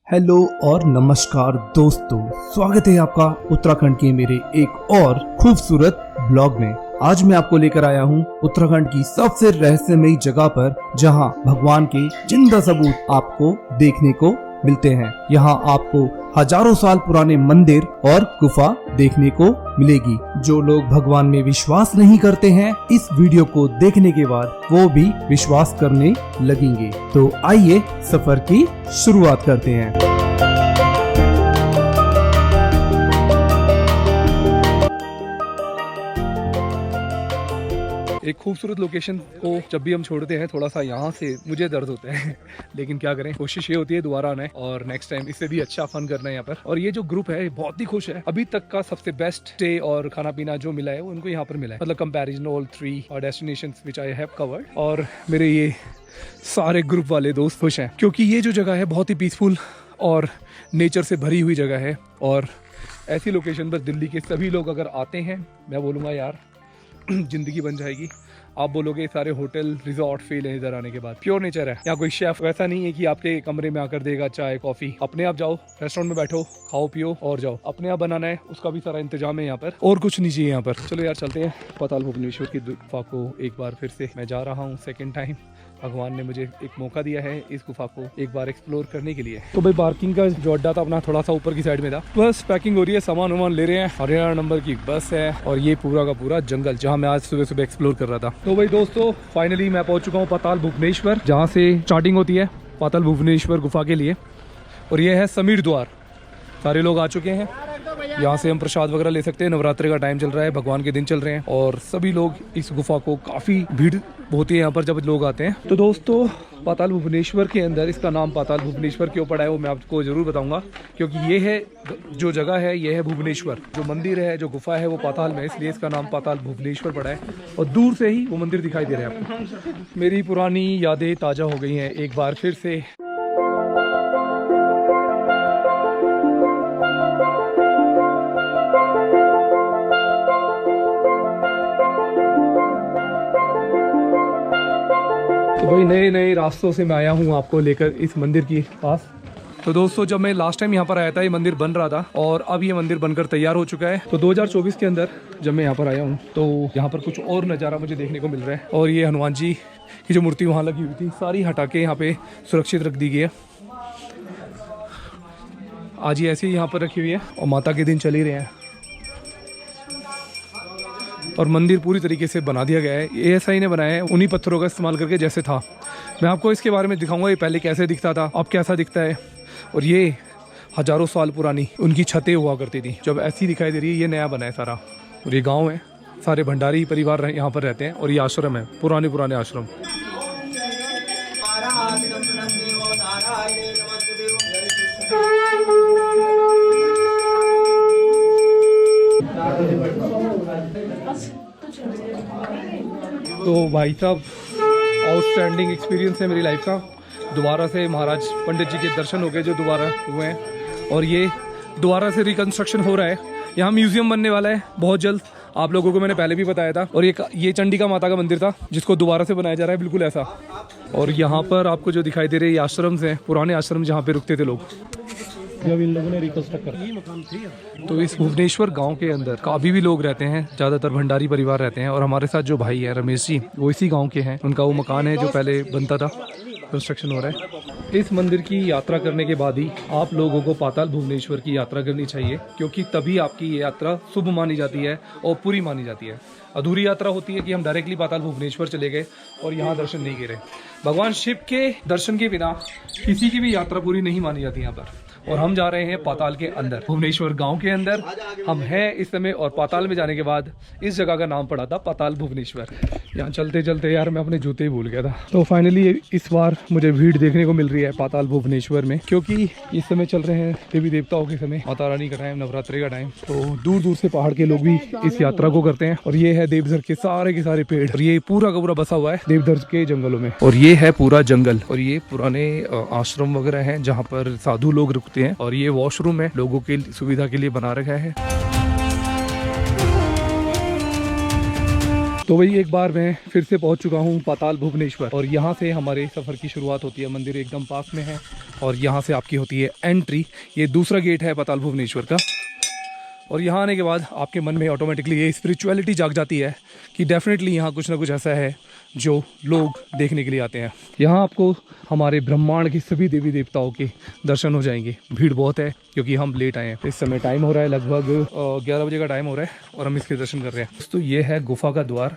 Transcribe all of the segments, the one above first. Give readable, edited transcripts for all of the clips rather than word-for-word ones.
Hello और नमस्कार दोस्तों, स्वागत है आपका उत्तराखंड के मेरे एक और खूबसूरत ब्लॉग में। आज मैं आपको लेकर आया हूँ उत्तराखंड की सबसे रहस्यमयी जगह पर, जहाँ भगवान के जिंदा सबूत आपको देखने को मिलते हैं। यहाँ आपको हजारों साल पुराने मंदिर और गुफा देखने को मिलेगी। जो लोग भगवान में विश्वास नहीं करते हैं, इस वीडियो को देखने के बाद वो भी विश्वास करने लगेंगे। तो आइए सफर की शुरुआत करते हैं। एक खूबसूरत लोकेशन को जब भी हम छोड़ते हैं, थोड़ा सा यहाँ से मुझे दर्द होता है लेकिन क्या करें, कोशिश ये होती है दोबारा आना है और नेक्स्ट टाइम इससे भी अच्छा फन करना है यहाँ पर। और ये जो ग्रुप है बहुत ही खुश है। अभी तक का सबसे बेस्ट स्टे और खाना पीना जो मिला है वो उनको यहाँ पर मिला है। मतलब comparison all 3 destinations which I have covered. और मेरे ये सारे ग्रुप वाले दोस्त खुश हैं क्योंकि ये जो जगह है बहुत ही पीसफुल और नेचर से भरी हुई जगह है। और ऐसी लोकेशन पर दिल्ली के सभी लोग अगर आते हैं, मैं बोलूँगा यार जिंदगी बन जाएगी। आप बोलोगे सारे होटल रिजॉर्ट फेल है इधर आने के बाद। प्योर नेचर है यहाँ, कोई शेफ वैसा नहीं है कि आपके कमरे में आकर देगा चाय कॉफी। अपने आप जाओ रेस्टोरेंट में बैठो, खाओ पियो और जाओ। अपने आप बनाना है, उसका भी सारा इंतजाम है यहाँ पर, और कुछ नहीं चाहिए यहाँ पर। चलो यार चलते हैं पाताल भुवनेश्वर की गुफा को एक बार फिर से मैं जा रहा हूँ। सेकेंड टाइम भगवान ने मुझे एक मौका दिया है इस गुफा को एक बार एक्सप्लोर करने के लिए। तो भाई पार्किंग का जो अड्डा था अपना थोड़ा सा ऊपर की साइड में था। बस पैकिंग हो रही है, सामान वामान ले रहे हैं। हरियाणा नंबर की बस है और ये पूरा का पूरा जंगल जहाँ मैं आज सुबह सुबह एक्सप्लोर कर रहा था। तो भाई दोस्तों फाइनली मैं पहुंच चुका हूँ पाताल भुवनेश्वर, जहाँ से स्टार्टिंग होती है पाताल भुवनेश्वर गुफा के लिए। और ये है समीर द्वार। सारे लोग आ चुके हैं, यहाँ से हम प्रसाद वगैरह ले सकते हैं। नवरात्रि का टाइम चल रहा है, भगवान के दिन चल रहे हैं और सभी लोग इस गुफा को, काफ़ी भीड़ होती है यहाँ पर जब लोग आते हैं। तो दोस्तों पाताल भुवनेश्वर के अंदर, इसका नाम पाताल भुवनेश्वर क्यों पड़ा है वो मैं आपको जरूर बताऊंगा, क्योंकि ये है जो जगह है, ये है भुवनेश्वर। जो मंदिर है, जो गुफा है वो पाताल में, इसलिए इसका नाम पाताल भुवनेश्वर पड़ा है। और दूर से ही वो मंदिर दिखाई दे रहा है आपको। मेरी पुरानी यादें ताज़ा हो गई हैं एक बार फिर से। तो भाई नए नए रास्तों से मैं आया हूँ आपको लेकर इस मंदिर के पास। तो दोस्तों जब मैं लास्ट टाइम यहाँ पर आया था, ये मंदिर बन रहा था और अब ये मंदिर बनकर तैयार हो चुका है। तो 2024 के अंदर जब मैं यहाँ पर आया हूँ तो यहाँ पर कुछ और नज़ारा मुझे देखने को मिल रहा है। और ये हनुमान जी की जो मूर्ति वहाँ लगी हुई थी, सारी हटा के यहाँ पे सुरक्षित रख दी गई है। आज ये ऐसे ही यहाँ पर रखी हुई है और माता के दिन चल ही रहे हैं और मंदिर पूरी तरीके से बना दिया गया है। ये ऐसा ही ने बनाया है उन्हीं पत्थरों का इस्तेमाल करके जैसे था। मैं आपको इसके बारे में दिखाऊंगा ये पहले कैसे दिखता था, अब कैसा दिखता है। और ये हजारों साल पुरानी उनकी छतें हुआ करती थी, जब ऐसी दिखाई दे रही है। ये नया बना है सारा। और ये गाँव है, सारे भंडारी परिवार यहाँ पर रहते हैं। और ये आश्रम है, पुराने पुराने आश्रम। तो भाई साहब आउटस्टैंडिंग एक्सपीरियंस है मेरी लाइफ का। दोबारा से महाराज पंडित जी के दर्शन हो गए जो दोबारा हुए हैं। और ये दोबारा से रिकंस्ट्रक्शन हो रहा है। यहाँ म्यूजियम बनने वाला है बहुत जल्द, आप लोगों को मैंने पहले भी बताया था। और ये चंडिका माता का मंदिर था जिसको दोबारा से बनाया जा रहा है, बिल्कुल ऐसा। और यहाँ पर आपको जो दिखाई दे रहे हैं ये आश्रम हैं, पुराने आश्रम जहाँ पे रुकते थे लोग, जब इन लोगों ने रिकंस्ट्रक्ट करा। तो इस भुवनेश्वर गांव के अंदर अभी भी लोग रहते हैं, ज़्यादातर भंडारी परिवार रहते हैं। और हमारे साथ जो भाई है रमेश जी, वो इसी गांव के हैं। उनका वो मकान है जो पहले बनता था, कंस्ट्रक्शन हो रहा है। इस मंदिर की यात्रा करने के बाद ही आप लोगों को पाताल भुवनेश्वर की यात्रा करनी चाहिए, क्योंकि तभी आपकी ये यात्रा शुभ मानी जाती है और पूरी मानी जाती है। अधूरी यात्रा होती है कि हम डायरेक्टली पाताल भुवनेश्वर चले गए और यहाँ दर्शन नहीं करे। भगवान शिव के दर्शन के बिना किसी की भी यात्रा पूरी नहीं मानी जाती यहाँ पर। और हम जा रहे हैं पाताल के अंदर, भुवनेश्वर गांव के अंदर हम हैं इस समय। और पाताल में जाने के बाद इस जगह का नाम पड़ा था पाताल भुवनेश्वर। यहाँ चलते चलते यार मैं अपने जूते ही भूल गया था। तो फाइनली इस बार मुझे भीड़ देखने को मिल रही है पाताल भुवनेश्वर में, क्योंकि इस समय चल रहे हैं देवी देवताओं के समय, माता रानी का टाइम, नवरात्रि का टाइम। तो दूर दूर से पहाड़ के लोग भी इस यात्रा को करते हैं। और ये है देवधर के सारे पेड़, और ये पूरा का पूरा बसा हुआ है देवधर के जंगलों में। और ये है पूरा जंगल, और ये पुराने आश्रम वगैरह है जहाँ पर साधु लोग रुकते हैं। और ये वॉशरूम है, लोगों की सुविधा के लिए बना रखा है। तो वही एक बार मैं फिर से पहुंच चुका हूं पाताल भुवनेश्वर और यहां से हमारे सफ़र की शुरुआत होती है। मंदिर एकदम पास में है और यहां से आपकी होती है एंट्री। ये दूसरा गेट है पाताल भुवनेश्वर का। और यहाँ आने के बाद आपके मन में ऑटोमेटिकली ये स्पिरिचुअलिटी जाग जाती है कि डेफिनेटली यहाँ कुछ ना कुछ ऐसा है जो लोग देखने के लिए आते हैं। यहाँ आपको हमारे ब्रह्मांड की सभी देवी देवताओं के दर्शन हो जाएंगे। भीड़ बहुत है क्योंकि हम लेट आए हैं। इस समय टाइम हो रहा है लगभग 11 बजे का टाइम हो रहा है और हम इसके दर्शन कर रहे हैं। दोस्तों ये है गुफा का द्वार,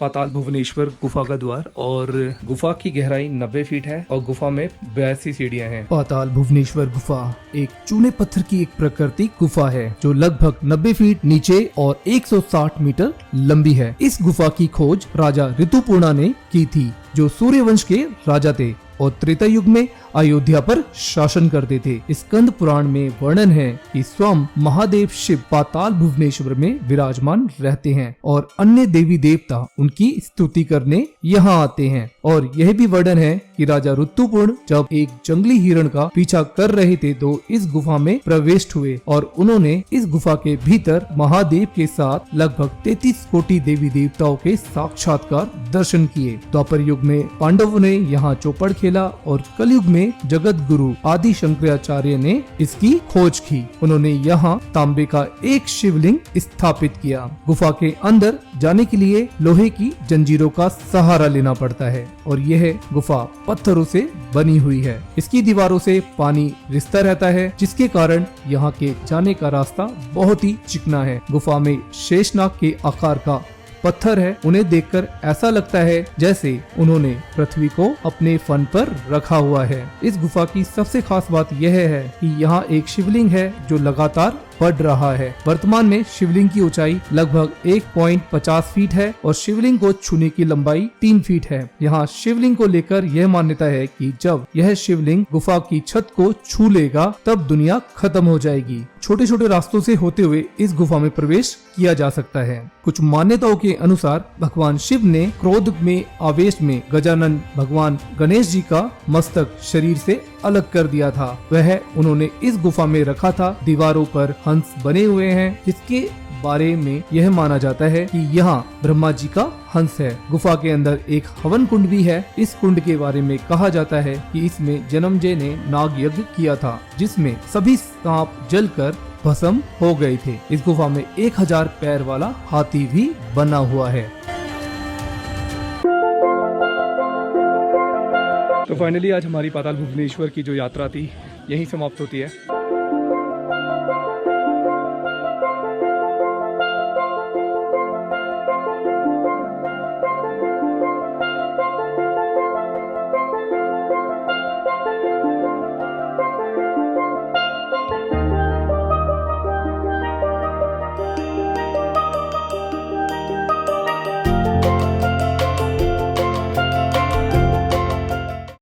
पाताल भुवनेश्वर गुफा का द्वार। और गुफा की गहराई 90 फीट है और गुफा में 82 सीढ़ियां हैं। पाताल भुवनेश्वर गुफा एक चूने पत्थर की एक प्राकृतिक गुफा है जो लगभग 90 फीट नीचे और 160 मीटर लंबी है। इस गुफा की खोज राजा ऋतुपर्णा ने की थी जो सूर्यवंश के राजा थे और त्रेता युग में अयोध्या पर शासन करते थे। स्कंद पुराण में वर्णन है कि स्वयं महादेव शिव पाताल भुवनेश्वर में विराजमान रहते हैं और अन्य देवी देवता उनकी स्तुति करने यहाँ आते हैं। और यह भी वर्णन है कि राजा ऋतुपर्ण जब एक जंगली हिरण का पीछा कर रहे थे तो इस गुफा में प्रवेश हुए और उन्होंने इस गुफा के भीतर महादेव के साथ लगभग 33 कोटि देवी देवताओं के साक्षात्कार दर्शन किए। द्वापर युग में पांडवों ने यहाँ चौपड़ खेला और कलयुग में जगत गुरु आदि शंकराचार्य ने इसकी खोज की। उन्होंने यहाँ तांबे का एक शिवलिंग स्थापित किया। गुफा के अंदर जाने के लिए लोहे की जंजीरों का सहारा लेना पड़ता है और यह गुफा पत्थरों से बनी हुई है। इसकी दीवारों से पानी रिसता रहता है जिसके कारण यहाँ के जाने का रास्ता बहुत ही चिकना है। गुफा में शेषनाग के आकार का पत्थर है। उन्हें देखकर ऐसा लगता है जैसे उन्होंने पृथ्वी को अपने फन पर रखा हुआ है। इस गुफा की सबसे खास बात यह है कि यहाँ एक शिवलिंग है जो लगातार बढ़ रहा है। वर्तमान में शिवलिंग की ऊंचाई लगभग 1.50 फीट है और शिवलिंग को छूने की लंबाई 3 फीट है। यहाँ शिवलिंग को लेकर यह मान्यता है कि जब यह शिवलिंग गुफा की छत को छू लेगा तब दुनिया खत्म हो जाएगी। छोटे छोटे रास्तों से होते हुए इस गुफा में प्रवेश किया जा सकता है। कुछ मान्यताओं के अनुसार भगवान शिव ने क्रोध में आवेश में गजानन भगवान गणेश जी का मस्तक शरीर से अलग कर दिया था। वह उन्होंने इस गुफा में रखा था। दीवारों पर हंस बने हुए हैं जिसके बारे में यह माना जाता है कि यहाँ ब्रह्मा जी का हंस है। गुफा के अंदर एक हवन कुंड भी है। इस कुंड के बारे में कहा जाता है कि इसमें जन्मजय ने नाग यज्ञ किया था जिसमें सभी सांप जलकर भस्म हो गए थे। इस गुफा में 1000 पैर वाला हाथी भी बना हुआ है। तो फाइनली आज हमारी पाताल भुवनेश्वर की जो यात्रा थी यहीं समाप्त होती है।